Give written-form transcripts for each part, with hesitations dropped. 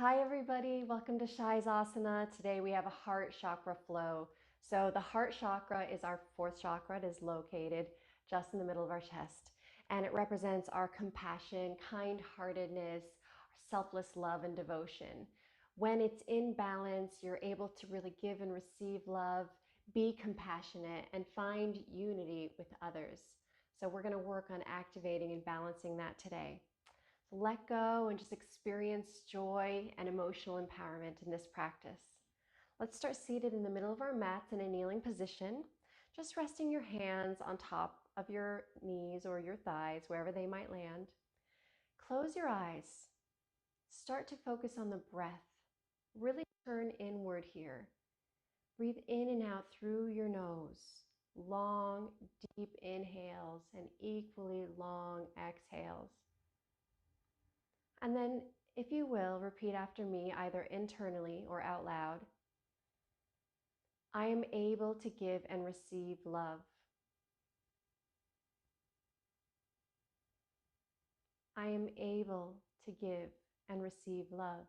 Hi everybody, welcome to Shai's Asana. Today we have a heart chakra flow. So the heart chakra is our fourth chakra. It is located just in the middle of our chest, and it represents our compassion, kind-heartedness, our selfless love and devotion. When it's in balance, you're able to really give and receive love, be compassionate, and find unity with others. So we're going to work on activating and balancing that today. So let go and just experience joy and emotional empowerment in this practice. Let's start seated in the middle of our mats in a kneeling position, just resting your hands on top of your knees or your thighs, wherever they might land. Close your eyes. Start to focus on the breath. Really turn inward here. Breathe in and out through your nose. Long, deep inhales and equally long exhales. And then, if you will, repeat after me, either internally or out loud. I am able to give and receive love. I am able to give and receive love.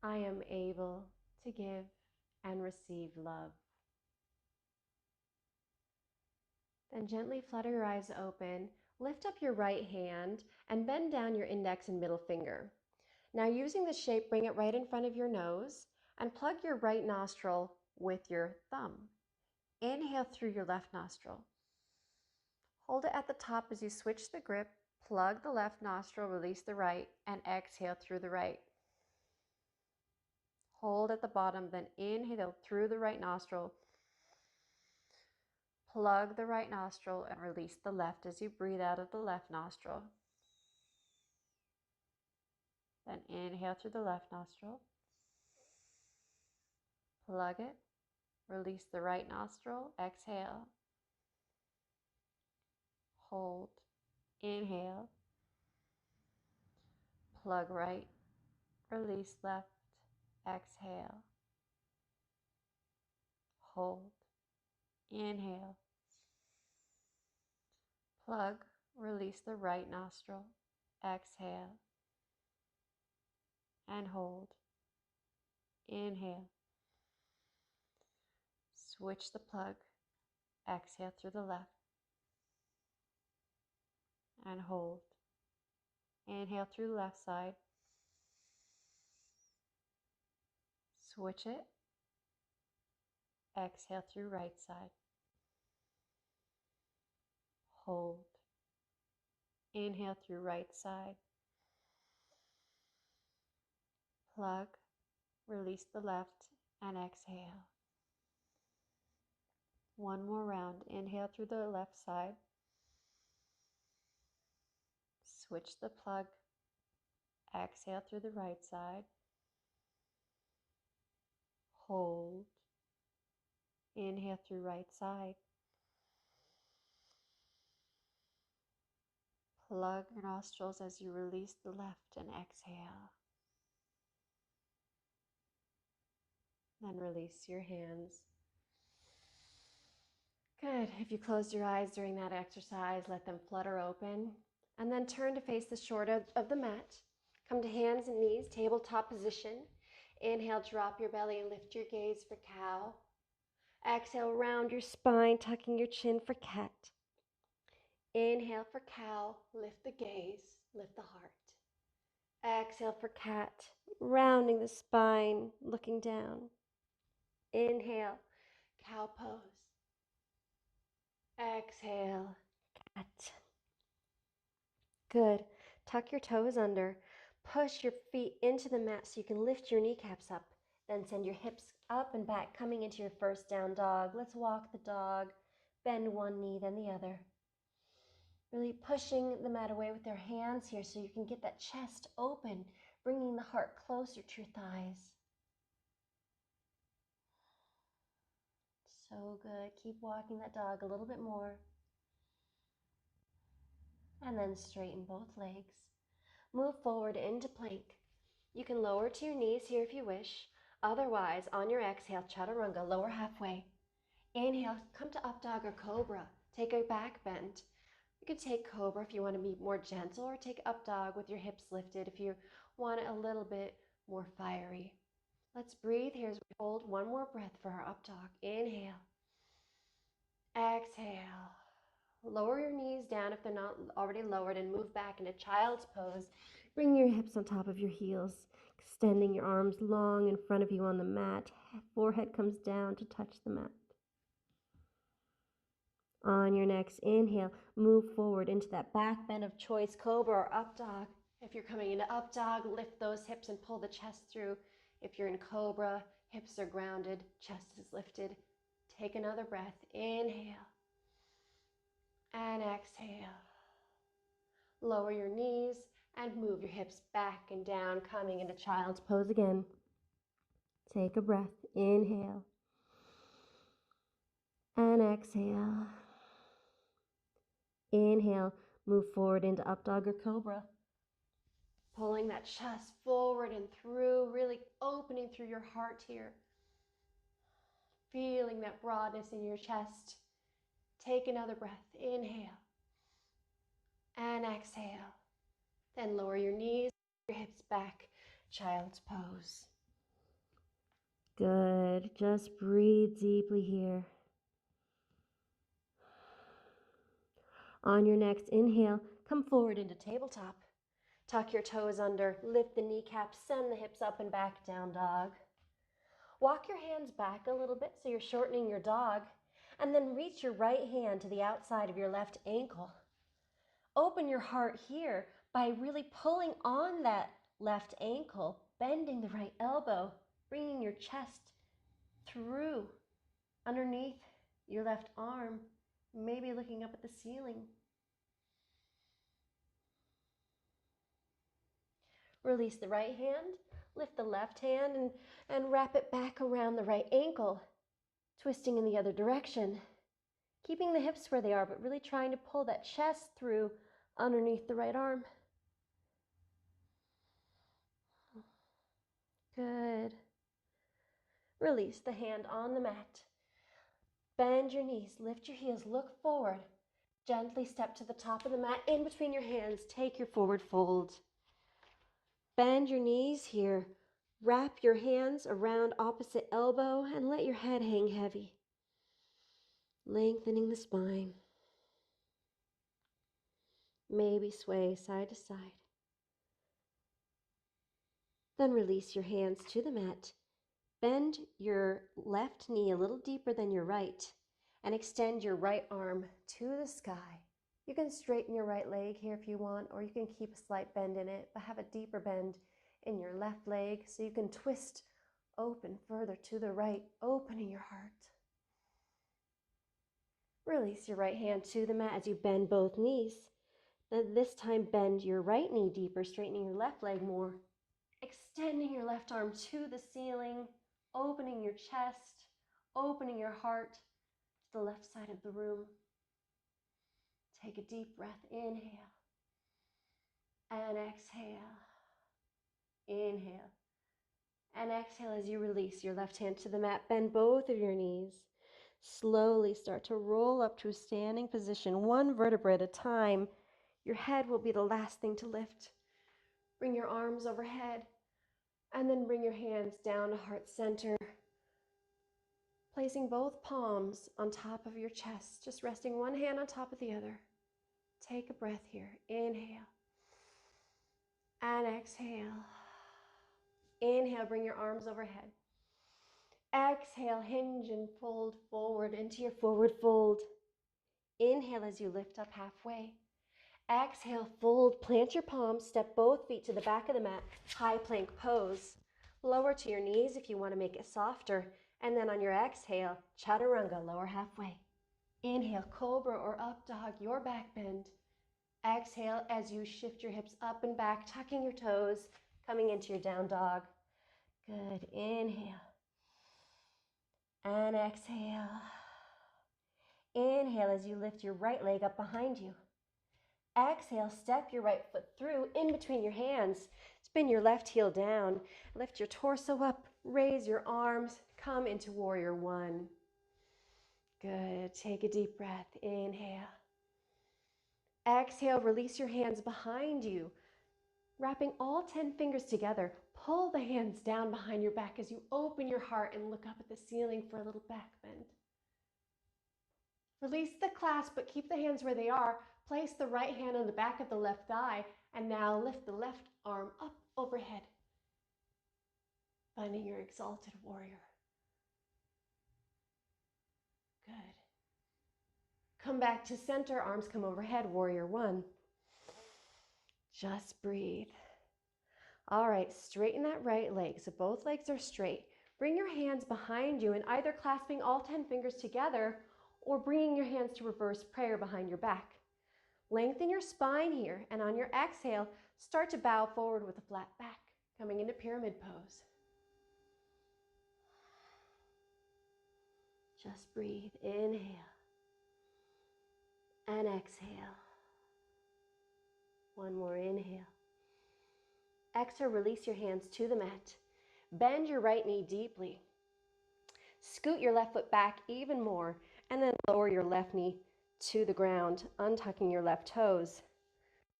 I am able to give and receive love. Then gently flutter your eyes open, lift up your right hand, and bend down your index and middle finger. Now, using the shape, bring it right in front of your nose and plug your right nostril with your thumb. Inhale through your left nostril. Hold it at the top as you switch the grip, plug the left nostril, release the right, and exhale through the right. Hold at the bottom, then inhale through the right nostril, plug the right nostril, and release the left as you breathe out of the left nostril. Then inhale through the left nostril, plug it, release the right nostril, exhale, hold, inhale, plug right, release left, exhale, hold, inhale, plug, release the right nostril, exhale, and hold, inhale, switch the plug, exhale through the left, and hold, inhale through the left side, switch it, exhale through right side, hold, inhale through right side, plug, release the left, and exhale. One more round. Inhale through the left side, switch the plug, exhale through the right side, hold, inhale through right side, plug your nostrils as you release the left and exhale. Then release your hands. Good. If you closed your eyes during that exercise, let them flutter open. And then turn to face the short of the mat. Come to hands and knees, tabletop position. Inhale, drop your belly and lift your gaze for cow. Exhale, round your spine, tucking your chin for cat. Inhale for cow, lift the gaze, lift the heart. Exhale for cat, rounding the spine, looking down. Inhale, cow pose. Exhale, cat. Good. Tuck your toes under. Push your feet into the mat so you can lift your kneecaps up. Then send your hips up and back, coming into your first down dog. Let's walk the dog. Bend one knee, then the other. Really pushing the mat away with their hands here so you can get that chest open, bringing the heart closer to your thighs. So good. Keep walking that dog a little bit more. And then straighten both legs. Move forward into plank. You can lower to your knees here if you wish. Otherwise, on your exhale, chaturanga, lower halfway. Inhale, come to up dog or cobra. Take a back bend. You can take Cobra if you want to be more gentle, or take Up Dog with your hips lifted if you want it a little bit more fiery. Let's breathe here as we hold one more breath for our Up Dog. Inhale. Exhale. Lower your knees down if they're not already lowered and move back into child's pose. Bring your hips on top of your heels, extending your arms long in front of you on the mat. Forehead comes down to touch the mat. On your next inhale, move forward into that back bend of choice, Cobra or Up Dog. If you're coming into Up Dog, lift those hips and pull the chest through. If you're in Cobra, hips are grounded, chest is lifted. Take another breath. Inhale. And exhale. Lower your knees and move your hips back and down, coming into child's pose again. Take a breath. Inhale. And exhale. Inhale, move forward into Up Dog or Cobra. Pulling that chest forward and through, really opening through your heart here. Feeling that broadness in your chest. Take another breath. Inhale. And exhale. Then lower your knees, your hips back, child's pose. Good. Just breathe deeply here. On your next inhale, come forward into tabletop. Tuck your toes under, lift the kneecaps, send the hips up and back, down dog. Walk your hands back a little bit so you're shortening your dog, and then reach your right hand to the outside of your left ankle. Open your heart here by really pulling on that left ankle, bending the right elbow, bringing your chest through underneath your left arm, maybe looking up at the ceiling. Release the right hand, lift the left hand and wrap it back around the right ankle, twisting in the other direction. Keeping the hips where they are, but really trying to pull that chest through underneath the right arm. Good. Release the hand on the mat. Bend your knees, lift your heels, look forward. Gently step to the top of the mat, in between your hands, take your forward fold. Bend your knees here. Wrap your hands around opposite elbow and let your head hang heavy. Lengthening the spine. Maybe sway side to side. Then release your hands to the mat. Bend your left knee a little deeper than your right and extend your right arm to the sky. You can straighten your right leg here if you want, or you can keep a slight bend in it, but have a deeper bend in your left leg so you can twist open further to the right, opening your heart. Release your right hand to the mat as you bend both knees. Then this time bend your right knee deeper, straightening your left leg more. Extending your left arm to the ceiling, opening your chest, opening your heart to the left side of the room. Take a deep breath. Inhale. And exhale. Inhale. And exhale as you release your left hand to the mat. Bend both of your knees. Slowly start to roll up to a standing position, one vertebra at a time. Your head will be the last thing to lift. Bring your arms overhead and then bring your hands down to heart center. Placing both palms on top of your chest, just resting one hand on top of the other. Take a breath here. Inhale. And exhale. Inhale, bring your arms overhead. Exhale, hinge and fold forward into your forward fold. Inhale as you lift up halfway. Exhale, fold, plant your palms, step both feet to the back of the mat, high plank pose. Lower to your knees if you want to make it softer. And then on your exhale, chaturanga, lower halfway. Inhale, cobra or up dog, your back bend. Exhale as you shift your hips up and back, tucking your toes, coming into your down dog. Good. Inhale. And exhale. Inhale as you lift your right leg up behind you. Exhale, step your right foot through in between your hands. Spin your left heel down. Lift your torso up. Raise your arms. Come into warrior one. Good. Take a deep breath. Inhale. Exhale, release your hands behind you. Wrapping all 10 fingers together, pull the hands down behind your back as you open your heart and look up at the ceiling for a little back bend. Release the clasp, but keep the hands where they are. Place the right hand on the back of the left thigh, and now lift the left arm up overhead, finding your exalted warrior. Good. Come back to center, arms come overhead, warrior one. Just breathe. All right, straighten that right leg. So both legs are straight. Bring your hands behind you and either clasping all 10 fingers together or bringing your hands to reverse prayer behind your back. Lengthen your spine here, and on your exhale, start to bow forward with a flat back, coming into pyramid pose. Just breathe. Inhale and exhale. One more inhale. Exhale, release your hands to the mat. Bend your right knee deeply. Scoot your left foot back even more, and then lower your left knee to the ground, untucking your left toes.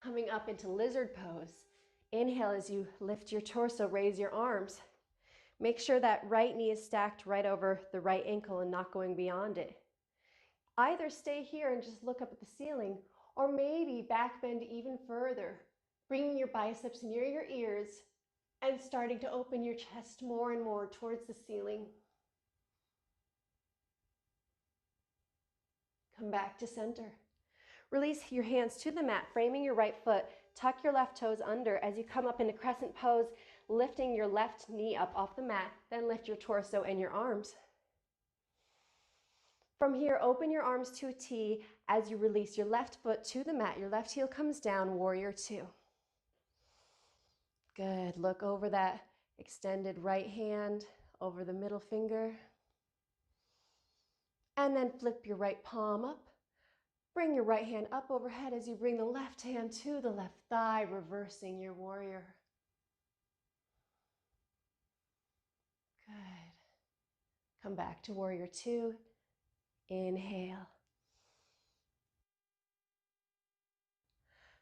Coming up into lizard pose. Inhale as you lift your torso, raise your arms. Make sure that right knee is stacked right over the right ankle and not going beyond it. Either stay here and just look up at the ceiling, or maybe back bend even further, bringing your biceps near your ears and starting to open your chest more and more towards the ceiling. Come back to center. Release your hands to the mat, framing your right foot. Tuck your left toes under as you come up into crescent pose, lifting your left knee up off the mat. Then lift your torso and your arms. From here, open your arms to a T as you release your left foot to the mat. Your left heel comes down, warrior two. Good. Look over that extended right hand, over the middle finger. And then flip your right palm up. Bring your right hand up overhead as you bring the left hand to the left thigh, reversing your warrior. Good. Come back to warrior two. Inhale.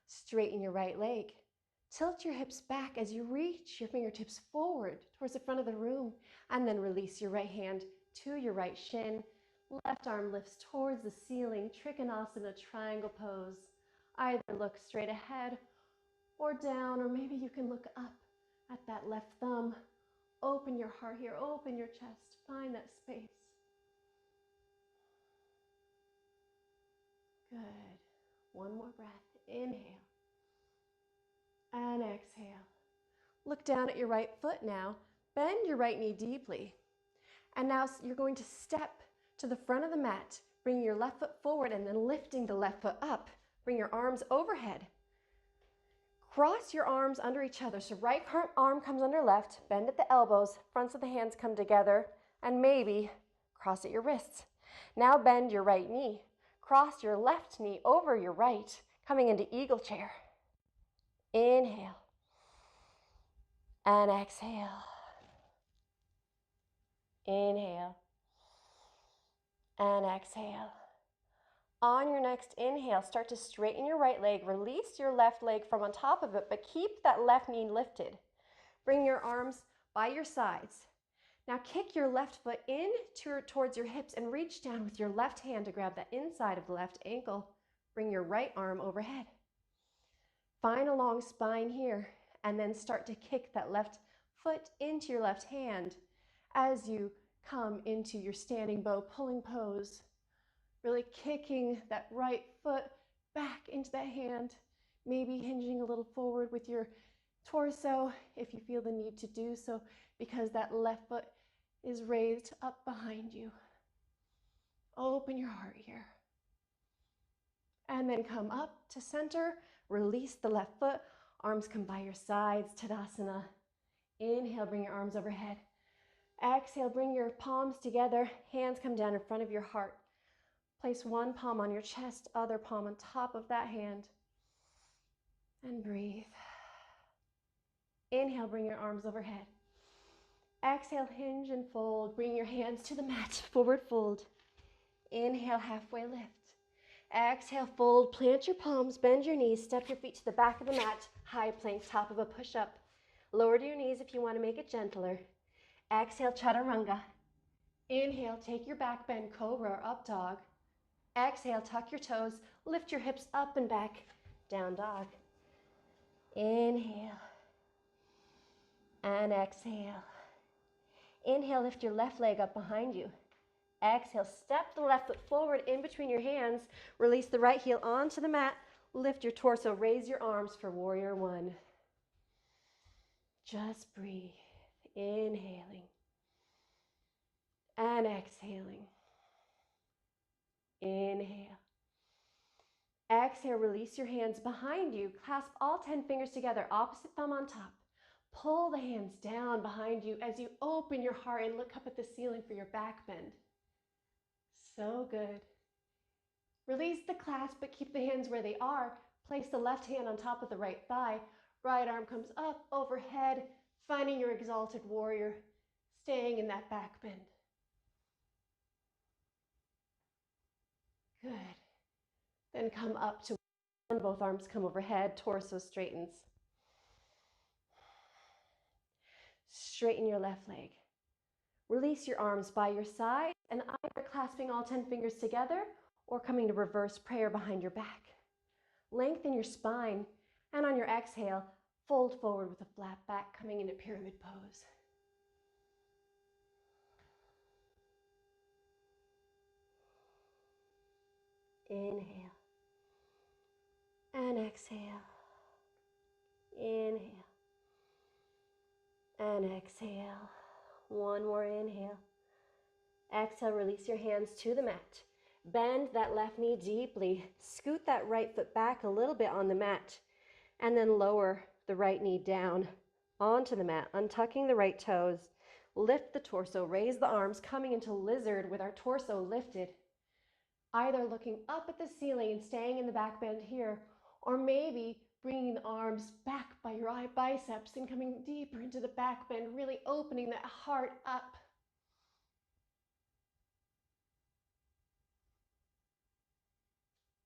Straighten your right leg. Tilt your hips back as you reach your fingertips forward towards the front of the room, and then release your right hand to your right shin. Left arm lifts towards the ceiling, Trikonasana, triangle pose. Either look straight ahead or down, or maybe you can look up at that left thumb. Open your heart here, open your chest, find that space. Good. One more breath. Inhale and exhale. Look down at your right foot now. Bend your right knee deeply. And now you're going to step to the front of the mat, bring your left foot forward and then lifting the left foot up. Bring your arms overhead. Cross your arms under each other. So right arm comes under left, bend at the elbows, fronts of the hands come together, and maybe cross at your wrists. Now bend your right knee. Cross your left knee over your right, coming into eagle chair. Inhale and exhale. Inhale and exhale. On your next inhale, start to straighten your right leg. Release your left leg from on top of it, but keep that left knee lifted. Bring your arms by your sides. Now kick your left foot in towards your hips and reach down with your left hand to grab the inside of the left ankle. Bring your right arm overhead. Find a long spine here, and then start to kick that left foot into your left hand as you come into your standing bow pulling pose. Really kicking that right foot back into that hand, maybe hinging a little forward with your torso if you feel the need to do so, because that left foot is raised up behind you. Open your heart here. And then come up to center, release the left foot, arms come by your sides, Tadasana. Inhale, bring your arms overhead. Exhale, bring your palms together, hands come down in front of your heart. Place one palm on your chest, other palm on top of that hand. And breathe. Inhale, bring your arms overhead. Exhale, hinge and fold. Bring your hands to the mat, forward fold. Inhale, halfway lift. Exhale, fold, plant your palms, bend your knees, step your feet to the back of the mat, high plank, top of a push-up. Lower to your knees if you want to make it gentler. Exhale, chaturanga. Inhale, take your back bend, cobra or up dog. Exhale, tuck your toes, lift your hips up and back, down dog. Inhale and exhale. Inhale, lift your left leg up behind you. Exhale, step the left foot forward in between your hands. Release the right heel onto the mat. Lift your torso, raise your arms for warrior one. Just breathe. Inhaling and exhaling. Inhale. Exhale, release your hands behind you. Clasp all 10 fingers together, opposite thumb on top. Pull the hands down behind you as you open your heart and look up at the ceiling for your back bend. So good. Release the clasp, but keep the hands where they are. Place the left hand on top of the right thigh. Right arm comes up, overhead, finding your exalted warrior, staying in that back bend. Good. Then come up to one, both arms come overhead, torso straightens. Straighten your left leg. Release your arms by your side and either clasping all 10 fingers together or coming to reverse prayer behind your back. Lengthen your spine, and on your exhale, fold forward with a flat back, coming into pyramid pose. Inhale and exhale. Inhale and exhale. One more inhale. Exhale, release your hands to the mat. Bend that left knee deeply. Scoot that right foot back a little bit on the mat. And then lower the right knee down onto the mat, untucking the right toes. Lift the torso, raise the arms, coming into lizard with our torso lifted. Either looking up at the ceiling and staying in the back bend here, or maybe bringing the arms back by your biceps and coming deeper into the back bend, really opening that heart up.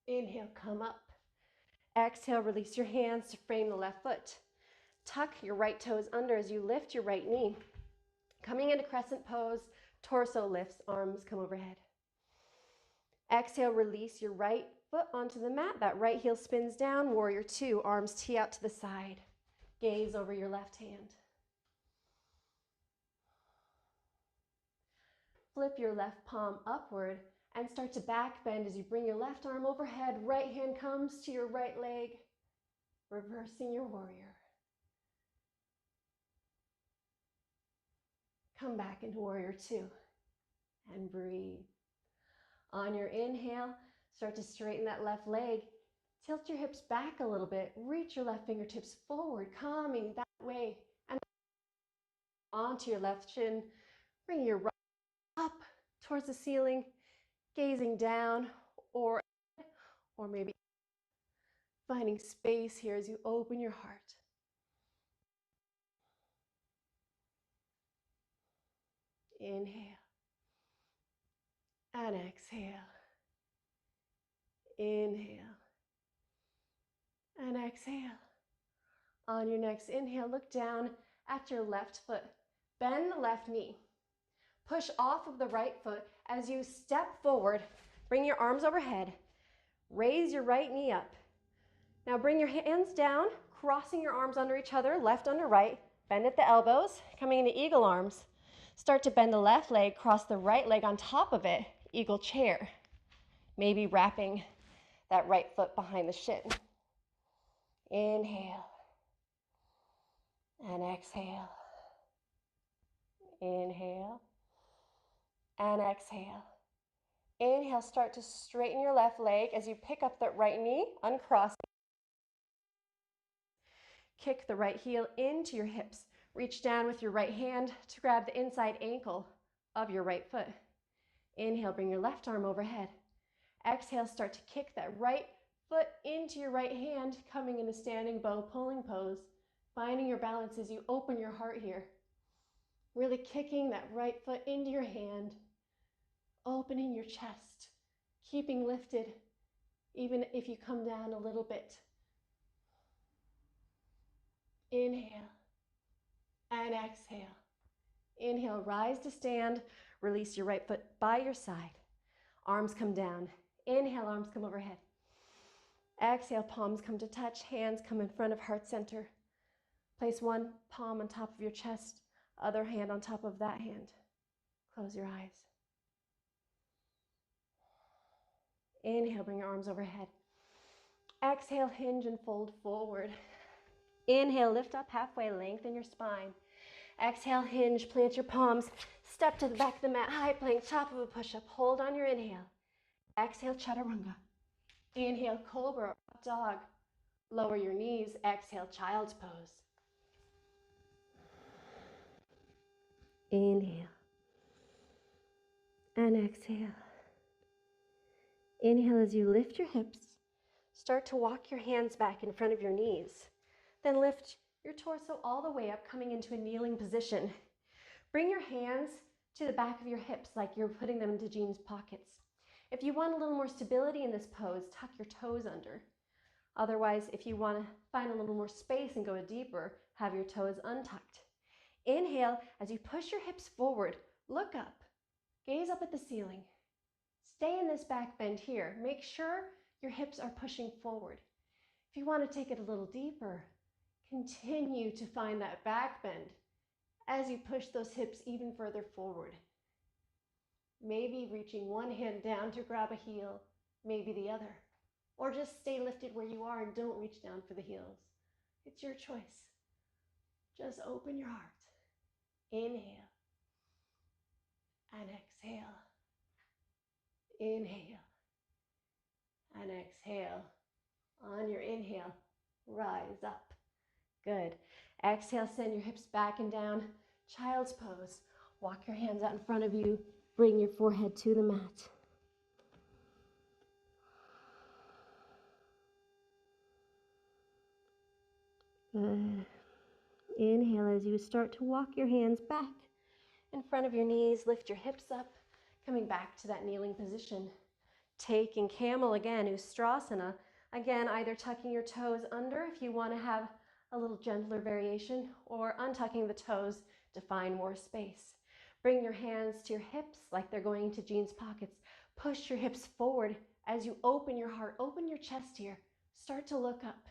Inhale, come up. Exhale, release your hands to frame the left foot. Tuck your right toes under as you lift your right knee. Coming into crescent pose, torso lifts, arms come overhead. Exhale, release your right foot onto the mat. That right heel spins down, warrior two, arms tee out to the side. Gaze over your left hand. Flip your left palm upward and start to back bend as you bring your left arm overhead. Right hand comes to your right leg, reversing your warrior. Come back into warrior two and breathe. On your inhale, start to straighten that left leg. Tilt your hips back a little bit. Reach your left fingertips forward, coming that way. And onto your left shin. Bring your right up towards the ceiling, gazing down or maybe finding space here as you open your heart. Inhale and exhale. Inhale and exhale. On your next inhale, look down at your left foot. Bend the left knee. Push off of the right foot as you step forward. Bring your arms overhead. Raise your right knee up. Now bring your hands down, crossing your arms under each other, left under right. Bend at the elbows, coming into eagle arms. Start to bend the left leg, cross the right leg on top of it, eagle chair. Maybe wrapping that right foot behind the shin. Inhale and exhale. Inhale and exhale. Inhale, start to straighten your left leg as you pick up that right knee, uncross. Kick the right heel into your hips. Reach down with your right hand to grab the inside ankle of your right foot. Inhale, bring your left arm overhead. Exhale, start to kick that right foot into your right hand, coming into standing bow pulling pose, finding your balance as you open your heart here. Really kicking that right foot into your hand, opening your chest, keeping lifted, even if you come down a little bit. Inhale and exhale. Inhale, rise to stand. Release your right foot by your side. Arms come down. Inhale, arms come overhead. Exhale, palms come to touch. Hands come in front of heart center. Place one palm on top of your chest, other hand on top of that hand. Close your eyes. Inhale, bring your arms overhead. Exhale, hinge and fold forward. Inhale, lift up halfway, lengthen your spine. Exhale, hinge, plant your palms, step to the back of the mat, high plank, top of a push-up. Hold on your inhale. Exhale, chaturanga. Inhale, cobra, up dog. Lower your knees. Exhale, child's pose. Inhale and exhale. Inhale as you lift your hips. Start to walk your hands back in front of your knees. Then lift your torso all the way up, coming into a kneeling position. Bring your hands to the back of your hips like you're putting them into jeans pockets. If you want a little more stability in this pose, tuck your toes under. Otherwise, if you want to find a little more space and go deeper, have your toes untucked. Inhale, as you push your hips forward, look up, gaze up at the ceiling. Stay in this back bend here. Make sure your hips are pushing forward. If you want to take it a little deeper, continue to find that back bend as you push those hips even further forward. Maybe reaching one hand down to grab a heel, maybe the other. Or just stay lifted where you are and don't reach down for the heels. It's your choice. Just open your heart. Inhale and exhale. Inhale and exhale. On your inhale, rise up. Good. Exhale, send your hips back and down. Child's pose. Walk your hands out in front of you. Bring your forehead to the mat. Good. Inhale as you start to walk your hands back in front of your knees. Lift your hips up, coming back to that kneeling position. Taking camel again, Ustrasana. Again, either tucking your toes under if you want to have a little gentler variation, or untucking the toes to find more space. Bring your hands to your hips like they're going into jeans pockets. Push your hips forward as you open your heart, open your chest here. Start to look up.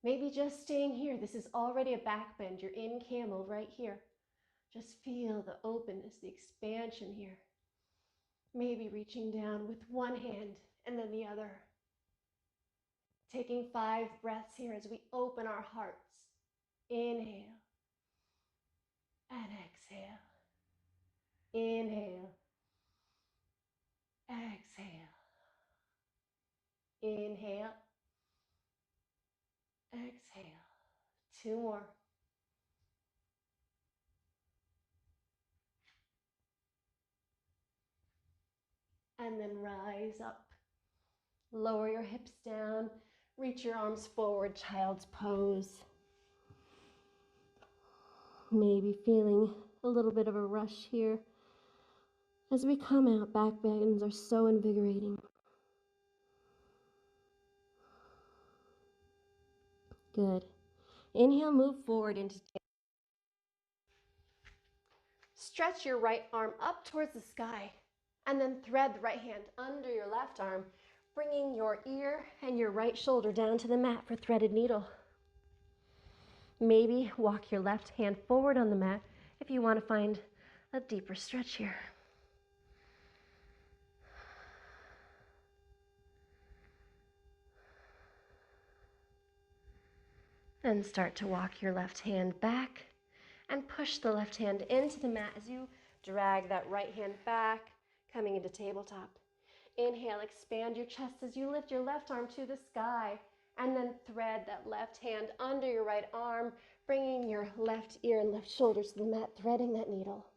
Maybe just staying here. This is already a back bend. You're in camel right here. Just feel the openness, the expansion here. Maybe reaching down with one hand and then the other. Taking 5 breaths here as we open our hearts. Inhale and exhale. Inhale. Exhale. Inhale. Exhale. 2 more. And then rise up. Lower your hips down. Reach your arms forward, child's pose. Maybe feeling a little bit of a rush here. As we come out, back bends are so invigorating. Good. Inhale, move forward into tabletop. Stretch your right arm up towards the sky, and then thread the right hand under your left arm, bringing your ear and your right shoulder down to the mat for threaded needle. Maybe walk your left hand forward on the mat if you want to find a deeper stretch here. Then start to walk your left hand back and push the left hand into the mat as you drag that right hand back, coming into tabletop. Inhale, expand your chest as you lift your left arm to the sky, and then thread that left hand under your right arm, bringing your left ear and left shoulders to the mat, threading that needle.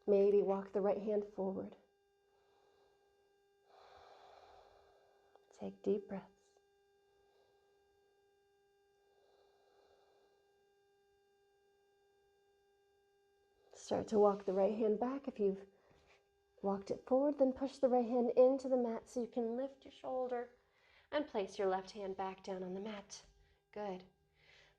Maybe walk the right hand forward. Take deep breaths. Start to walk the right hand back. If you've walked it forward, then push the right hand into the mat so you can lift your shoulder and place your left hand back down on the mat. Good.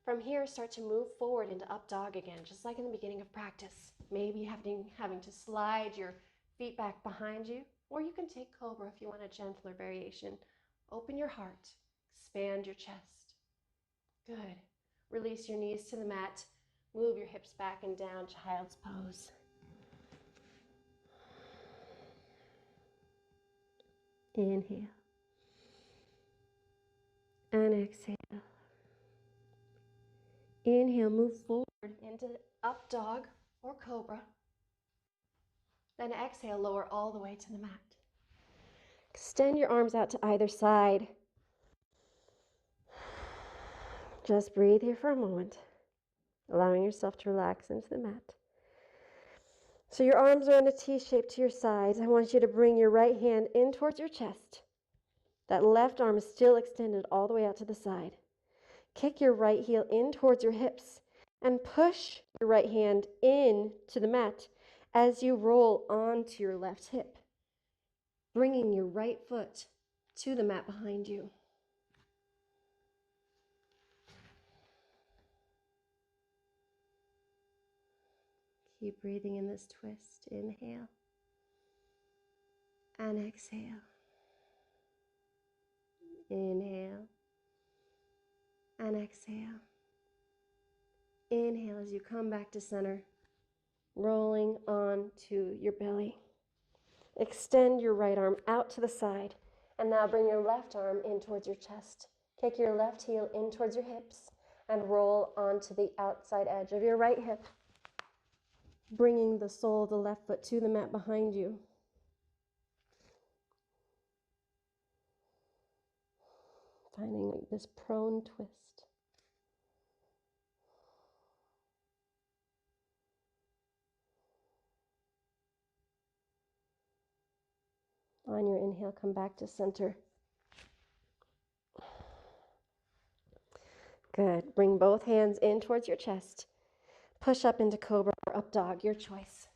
From here, start to move forward into up dog again, just like in the beginning of practice. Maybe having to slide your feet back behind you, or you can take cobra if you want a gentler variation. Open your heart, expand your chest. Good. Release your knees to the mat. Move your hips back and down, child's pose. Inhale. And exhale. Inhale, move forward into up dog or cobra. Then exhale, lower all the way to the mat. Extend your arms out to either side. Just breathe here for a moment, allowing yourself to relax into the mat. So your arms are in a T shape to your sides. I want you to bring your right hand in towards your chest. That left arm is still extended all the way out to the side. Kick your right heel in towards your hips and push your right hand in to the mat as you roll onto your left hip, bringing your right foot to the mat behind you. Keep breathing in this twist. Inhale and exhale. Inhale and exhale. Inhale as you come back to center, rolling on to your belly. Extend your right arm out to the side, and now bring your left arm in towards your chest. Kick your left heel in towards your hips and roll onto the outside edge of your right hip, bringing the sole of the left foot to the mat behind you. Finding this prone twist. On your inhale, come back to center. Good. Bring both hands in towards your chest. Push up into cobra or up dog, your choice.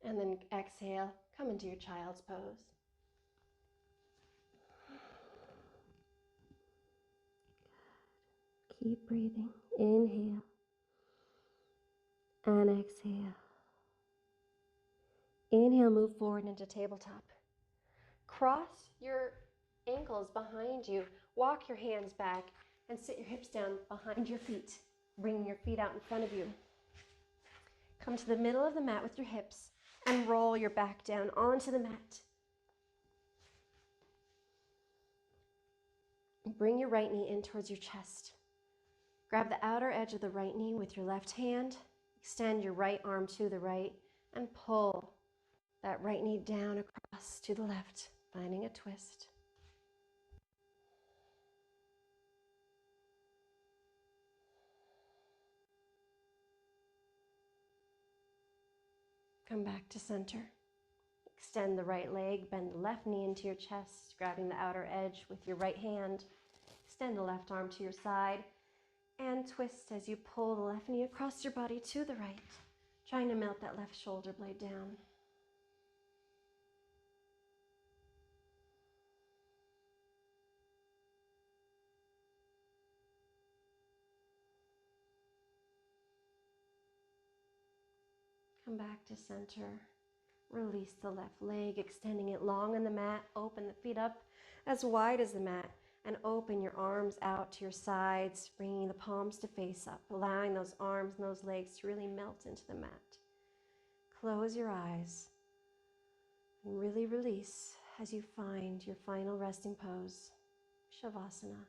And then exhale, come into your child's pose. Keep breathing. Inhale and exhale. Inhale, move forward into tabletop. Cross your ankles behind you. Walk your hands back and sit your hips down behind your feet, bringing your feet out in front of you. Come to the middle of the mat with your hips and roll your back down onto the mat. Bring your right knee in towards your chest. Grab the outer edge of the right knee with your left hand. Extend your right arm to the right and pull that right knee down across to the left, finding a twist. Come back to center. Extend the right leg, bend the left knee into your chest, grabbing the outer edge with your right hand. Extend the left arm to your side and twist as you pull the left knee across your body to the right, trying to melt that left shoulder blade down. Come back to center. Release the left leg, extending it long on the mat. Open the feet up as wide as the mat and open your arms out to your sides, bringing the palms to face up, allowing those arms and those legs to really melt into the mat. Close your eyes and really release as you find your final resting pose, Shavasana.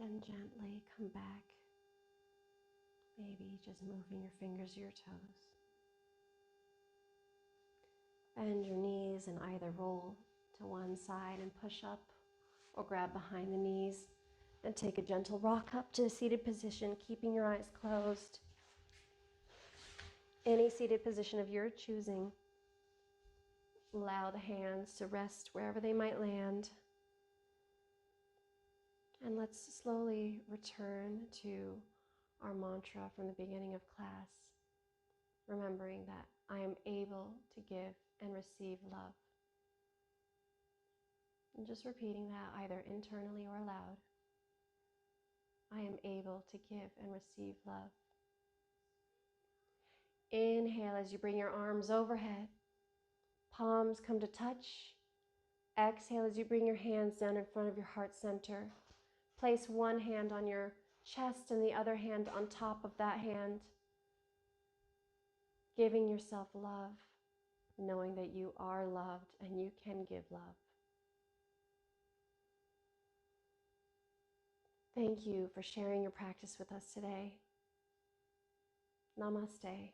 Then gently come back, maybe just moving your fingers or your toes. Bend your knees and either roll to one side and push up, or grab behind the knees and take a gentle rock up to a seated position, keeping your eyes closed. Any seated position of your choosing. Allow the hands to rest wherever they might land. And let's slowly return to our mantra from the beginning of class, remembering that I am able to give and receive love. And just repeating that either internally or aloud. I am able to give and receive love. Inhale as you bring your arms overhead. Palms come to touch. Exhale as you bring your hands down in front of your heart center. Place one hand on your chest and the other hand on top of that hand. Giving yourself love, knowing that you are loved and you can give love. Thank you for sharing your practice with us today. Namaste.